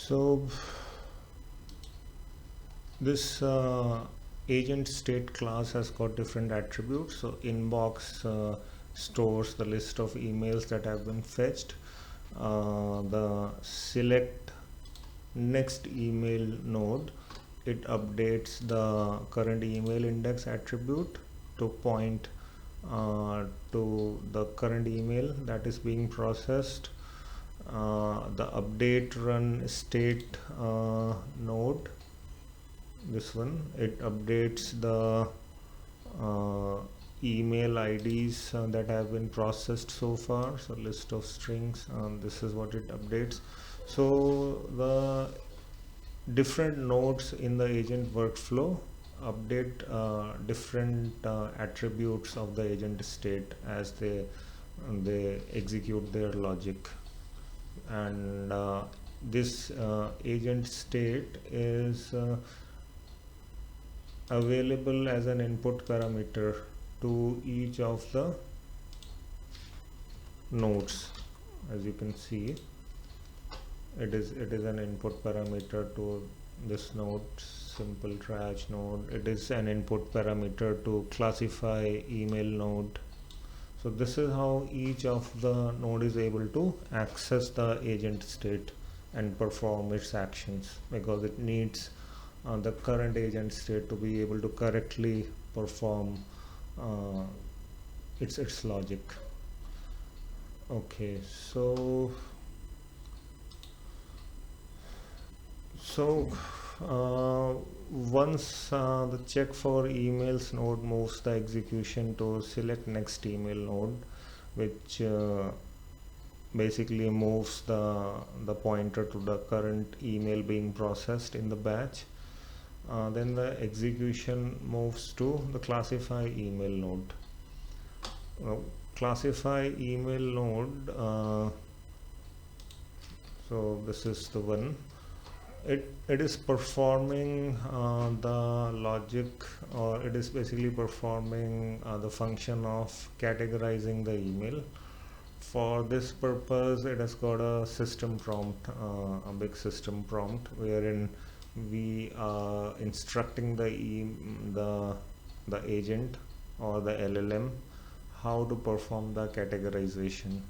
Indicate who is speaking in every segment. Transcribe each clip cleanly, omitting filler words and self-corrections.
Speaker 1: So this agent state class has got different attributes. So inbox stores the list of emails that have been fetched. The select next email node, it updates the current email index attribute to point to the current email that is being processed. The update run state node, this one, it updates the uh, email IDs that have been processed so far. So list of strings, this is what it updates. So the different nodes in the agent workflow update different attributes of the agent state as they execute their logic. And this agent state is available as an input parameter to each of the nodes. As you can see, it is an input parameter to this node, simple trash node. It is an input parameter to classify email node. So this is how each of the node is able to access the agent state and perform its actions, because it needs the current agent state to be able to correctly perform uh, its logic. Okay, so once the check for emails node moves the execution to select next email node, which basically moves the pointer to the current email being processed in the batch. Then the execution moves to the classify email node. Classify email node, so this is the one. It is performing the logic, or it is basically performing the function of categorizing the email. For this purpose, it has got a system prompt, a big system prompt, wherein we are instructing the agent or the LLM how to perform the categorization.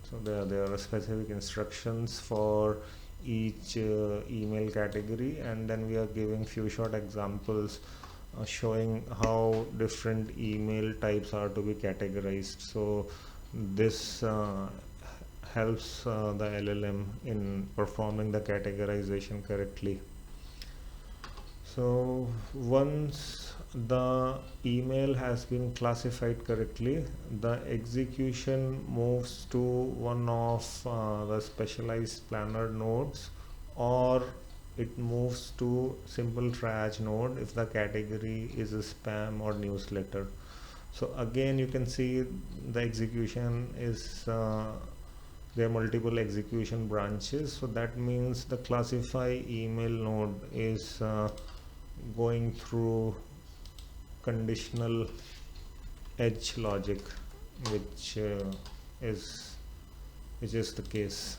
Speaker 1: So there are specific instructions for each email category, and then we are giving few short examples showing how different email types are to be categorized. So this helps the LLM in performing the categorization correctly. So once the email has been classified correctly, the execution moves to one of the specialized planner nodes, or it moves to simple triage node if the category is a spam or newsletter. So again, you can see the execution is there are multiple execution branches. So that means the classify email node is going through conditional edge logic, which is which is the case.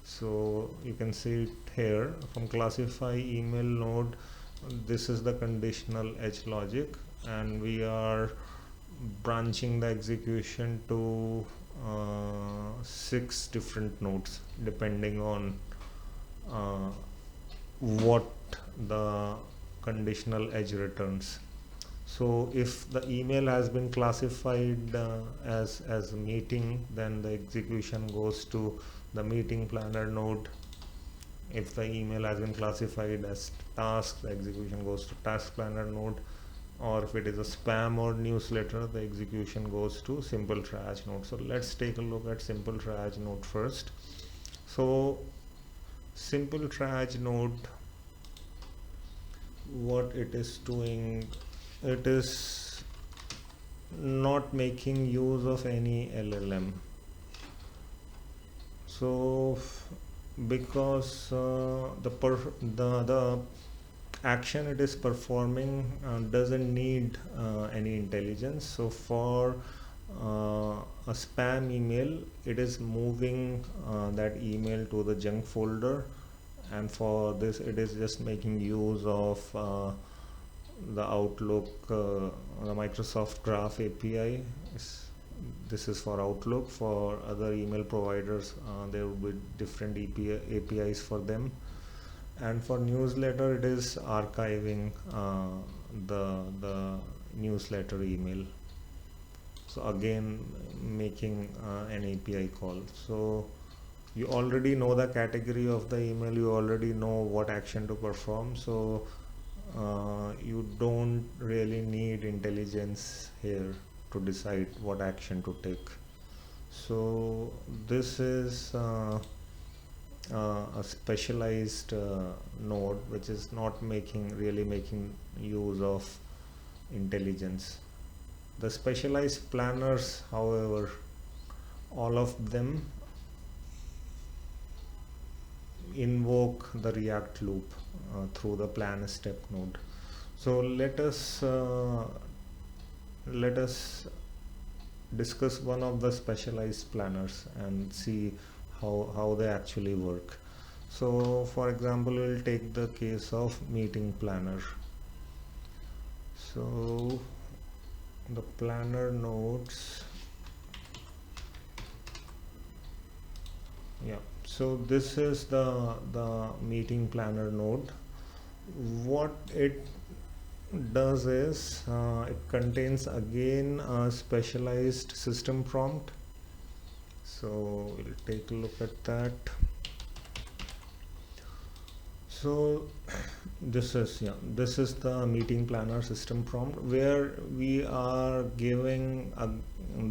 Speaker 1: So you can see it here from classify email node. This is the conditional edge logic, and we are branching the execution to 6 different nodes depending on what the conditional edge returns. So if the email has been classified as a meeting, then the execution goes to the meeting planner node. If the email has been classified as task, the execution goes to task planner node. Or if it is a spam or newsletter, the execution goes to simple triage node. So let's take a look at simple triage node first. So simple triage node, what it is doing, it is not making use of any LLM. So because the action it is performing doesn't need any intelligence. So for a spam email, it is moving that email to the junk folder, and for this it is just making use of the Outlook, the Microsoft Graph API. This is for Outlook. For other email providers, there will be different APIs for them. And for newsletter, it is archiving the newsletter email. So again, making an API call. So you already know the category of the email, you already know what action to perform, so you don't really need intelligence here to decide what action to take. So this is a specialized node which is not really making use of intelligence. The specialized planners, however, all of them invoke the React loop through the plan step node. So let us discuss one of the specialized planners and see how they actually work. So for example, we'll take the case of meeting planner. So the planner nodes, yeah, so this is the meeting planner node. What it does is it contains again a specialized system prompt. So we'll take a look at that. So this is the meeting planner system prompt, where we are giving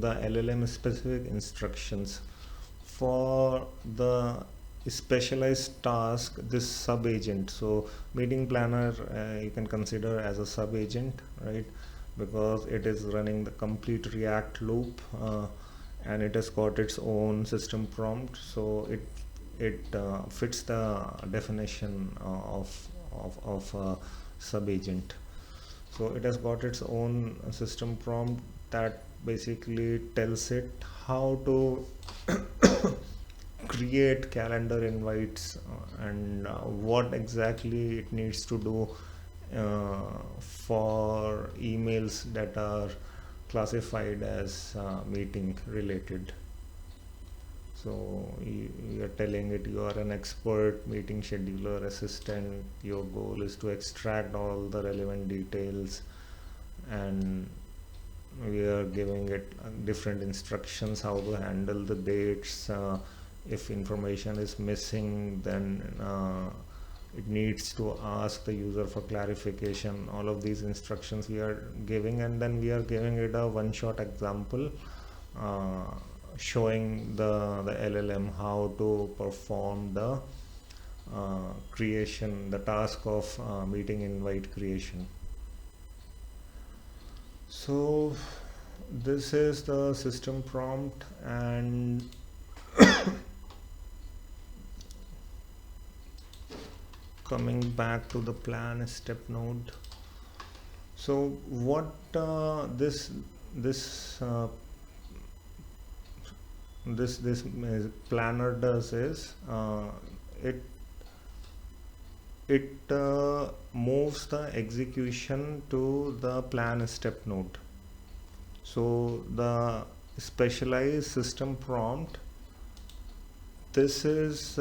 Speaker 1: the LLM specific instructions for the specialized task, this sub agent. So meeting planner you can consider as a sub agent, right? Because it is running the complete React loop and it has got its own system prompt. So it fits the definition of sub agent. So it has got its own system prompt that basically tells it how to create calendar invites and what exactly it needs to do for emails that are classified as meeting related. So you are telling it you are an expert meeting scheduler assistant, your goal is to extract all the relevant details, and we are giving it different instructions how to handle the dates. If information is missing, then it needs to ask the user for clarification. All of these instructions we are giving, and then we are giving it a one-shot example showing the LLM how to perform the creation, the task of meeting invite creation. So this is the system prompt, and coming back to the plan step node. So what this planner does is it moves the execution to the plan step node. So the specialized system prompt, this is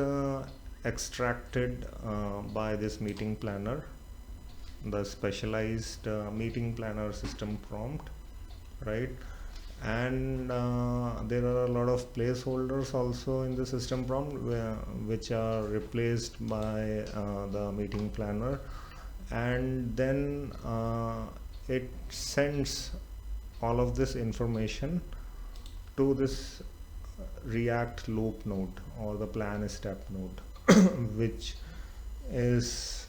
Speaker 1: extracted by this meeting planner, the specialized meeting planner system prompt, right? And there are a lot of placeholders also in the system prompt which are replaced by the meeting planner, and then it sends all of this information to this React loop node or the plan step node which is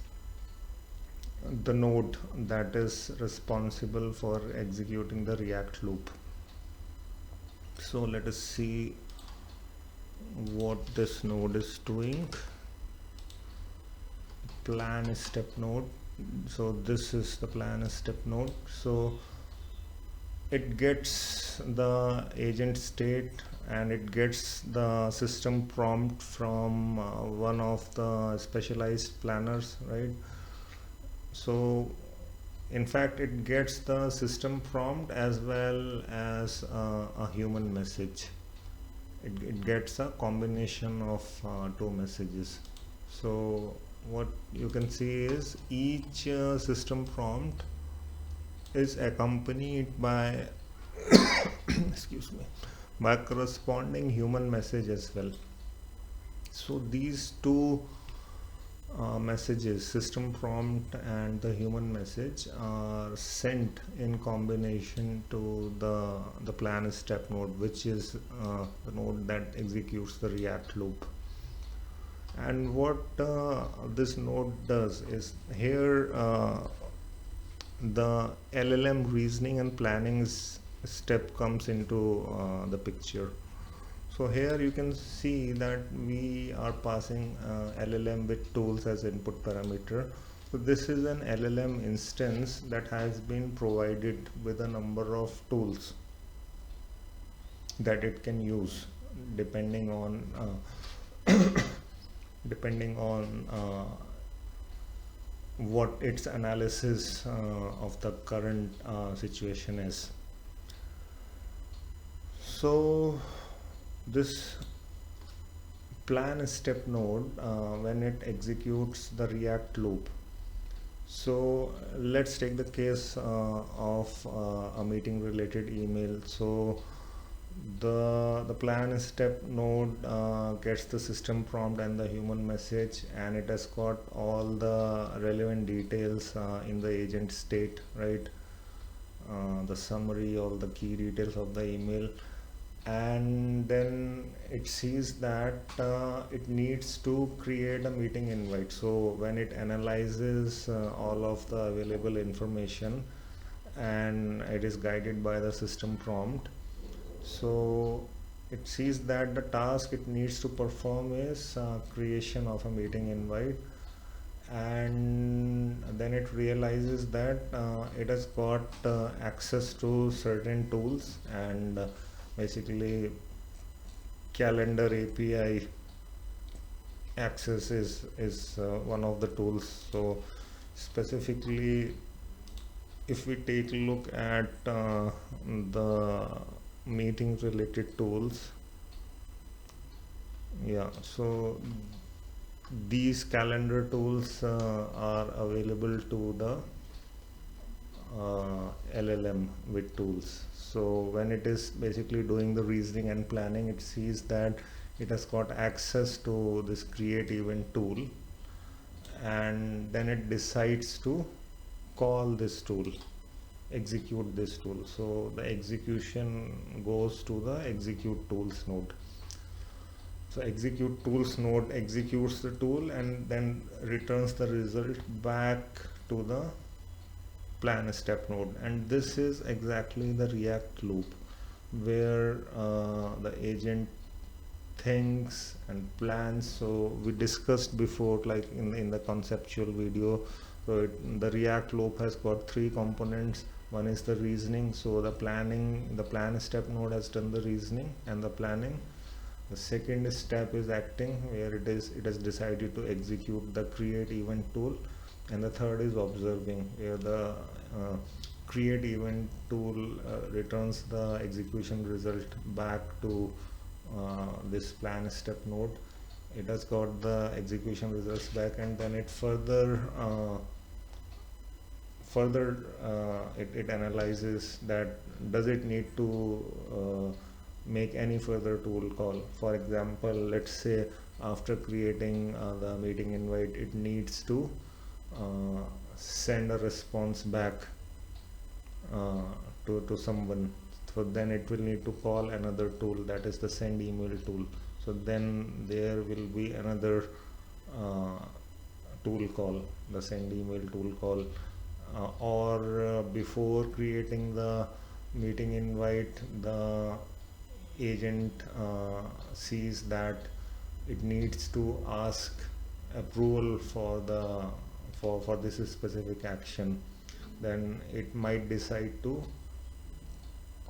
Speaker 1: the node that is responsible for executing the React loop. So let us see what this node is doing. Plan step node. So this is the plan step node. So it gets the agent state and it gets the system prompt from one of the specialized planners, right? So in fact it gets the system prompt as well as a human message. It gets a combination of two messages. So what you can see is each system prompt is accompanied by excuse me, by corresponding human message as well. So these two messages, system prompt and the human message, are sent in combination to the plan step node, which is the node that executes the React loop. And what this node does is here the LLM reasoning and planning step comes into the picture. So here you can see that we are passing LLM with tools as input parameter. So this is an LLM instance that has been provided with a number of tools that it can use depending on depending on what its analysis of the current situation is. So this plan step node, when it executes the React loop, so let's take the case of a meeting related email. So the plan step node gets the system prompt and the human message, and it has got all the relevant details in the agent state, right? The summary, all the key details of the email, and then it sees that it needs to create a meeting invite. So when it analyzes all of the available information and it is guided by the system prompt, so it sees that the task it needs to perform is creation of a meeting invite, and then it realizes that it has got access to certain tools, and basically calendar API access is one of the tools. So specifically, if we take a look at the meeting related tools, yeah, so these calendar tools are available to the LLM with tools. So when it is basically doing the reasoning and planning, it sees that it has got access to this create event tool, and then it decides to call this tool, execute this tool. So the execution goes to the execute tools node. So execute tools node executes the tool and then returns the result back to the plan step node. And this is exactly the React loop where the agent thinks and plans. So we discussed before, like in the conceptual video. So the React loop has got three components. One is the reasoning. So the plan step node has done the reasoning and the planning. The second step is acting, where it has decided to execute the create event tool, and the third is observing, where the create event tool returns the execution result back to this plan step node. It has got the execution results back, and then it further it analyzes that does it need to make any further tool call. For example, let's say after creating the meeting invite, it needs to send a response back to someone. So then it will need to call another tool, that is the send email tool. So then there will be another tool call, the send email tool call, or before creating the meeting invite, the agent sees that it needs to ask approval for this specific action. Then it might decide to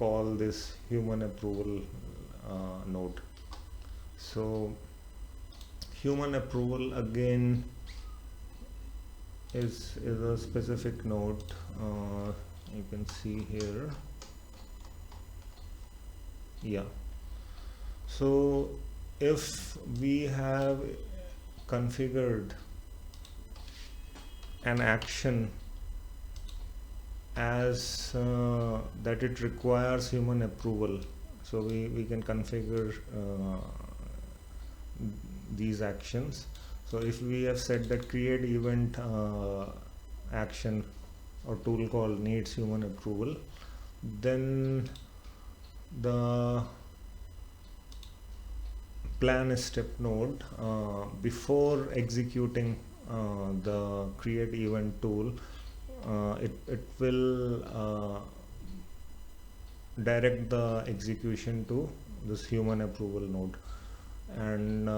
Speaker 1: call this human approval node. So human approval again is a specific node. You can see here. Yeah. So if we have configured an action as that it requires human approval, so we can configure these actions. So if we have said that create event action or tool call needs human approval, then the plan step node before executing the create event tool, it will direct the execution to this human approval node. And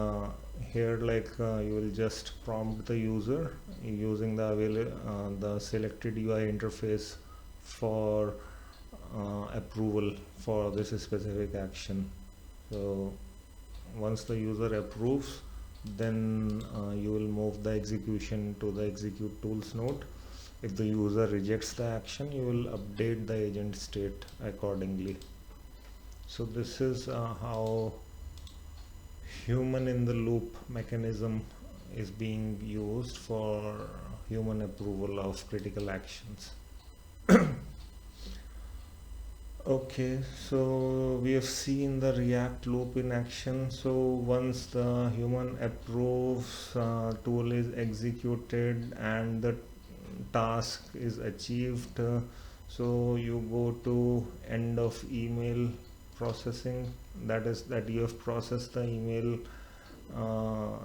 Speaker 1: here you will just prompt the user using the selected UI interface for approval for this specific action. So once the user approves, then you will move the execution to the execute tools node. If the user rejects the action, you will update the agent state accordingly. So this is how human in the loop mechanism is being used for human approval of critical actions. Okay, so we have seen the React loop in action. So once the human approves tool is executed and the task is achieved, so you go to end of email processing. That is that you have processed the email,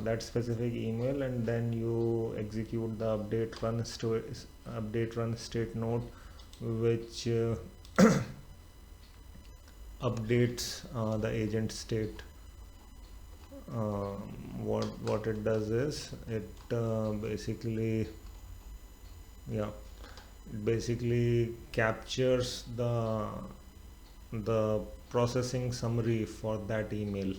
Speaker 1: that specific email, and then you execute the update run state node, which updates the agent state. What it does is it basically captures the processing summary for that email,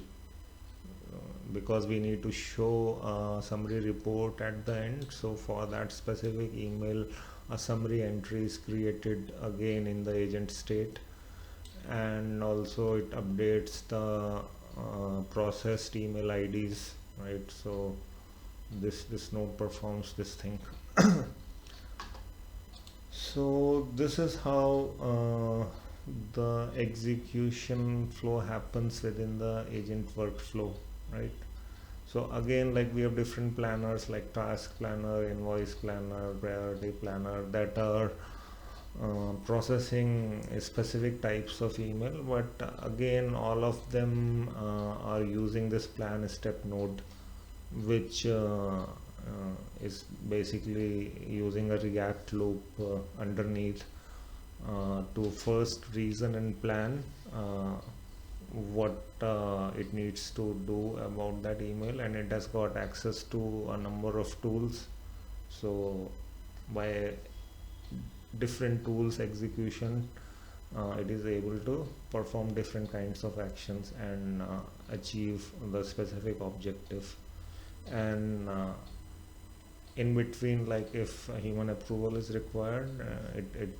Speaker 1: because we need to show a summary report at the end. So for that specific email, a summary entry is created again in the agent state, and also it updates the processed email IDs, right? So this node performs this thing. So this is how the execution flow happens within the agent workflow, right? So again, we have different planners like task planner, invoice planner, priority planner, that are processing specific types of email, but again all of them are using this plan step node, which is basically using a React loop underneath to first reason and plan what it needs to do about that email, and it has got access to a number of tools. So by different tools execution, it is able to perform different kinds of actions and achieve the specific objective. And in between, if a human approval is required, it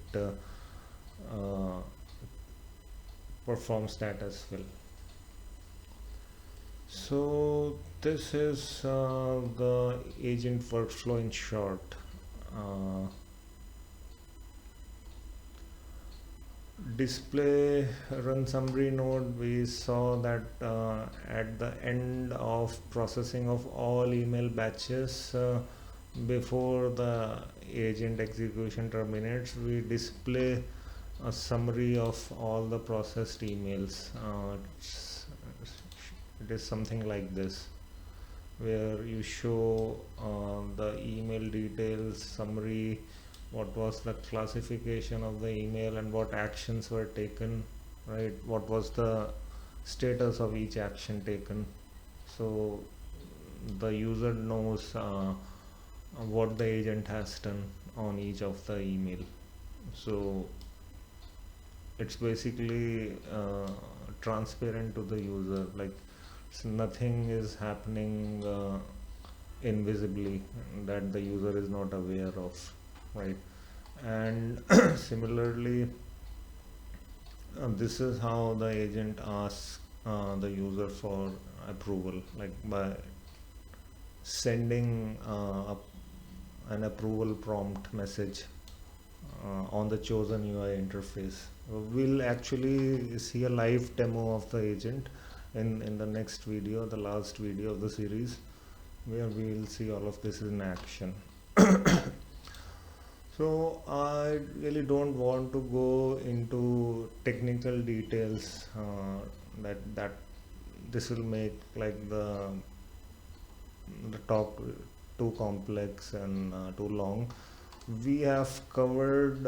Speaker 1: performs that as well. So this is the agent workflow in short. Display run summary node, we saw that at the end of processing of all email batches, before the agent execution terminates, we display a summary of all the processed emails. It is something like this, where you show the email details summary, what was the classification of the email and what actions were taken, right? What was the status of each action taken, so the user knows what the agent has done on each of the email. So it's basically transparent to the user, like nothing is happening invisibly that the user is not aware of, right? And similarly, this is how the agent asks the user for approval, like by sending an approval prompt message on the chosen UI interface. We'll actually see a live demo of the agent in the next video, the last video of the series, where we'll see all of this in action. So I really don't want to go into technical details that this will make like the talk too complex and too long. We have covered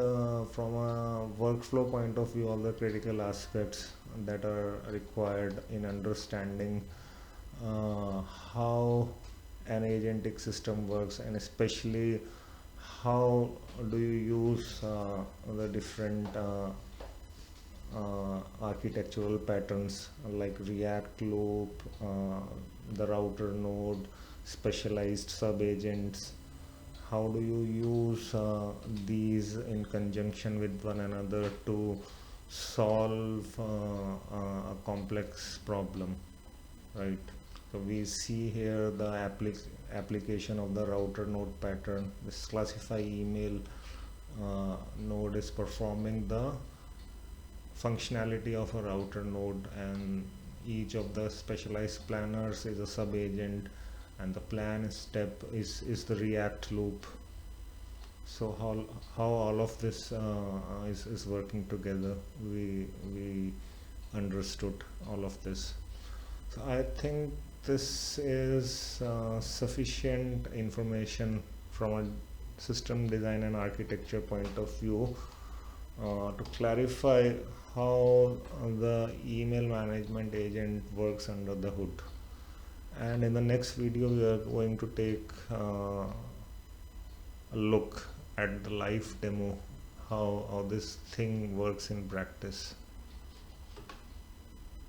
Speaker 1: from a workflow point of view all the critical aspects that are required in understanding how an agentic system works, and especially how do you use the different architectural patterns like React loop, the router node, specialized sub-agents. How do you use these in conjunction with one another to solve a complex problem, right? So we see here the application of the router node pattern. This classify email node is performing the functionality of a router node, and each of the specialized planners is a sub agent, and the plan step is the React loop. So how all of this is working together, we understood all of this. So I think this is sufficient information from a system design and architecture point of view to clarify how the email management agent works under the hood. And in the next video we are going to take a look at the live demo, how this thing works in practice.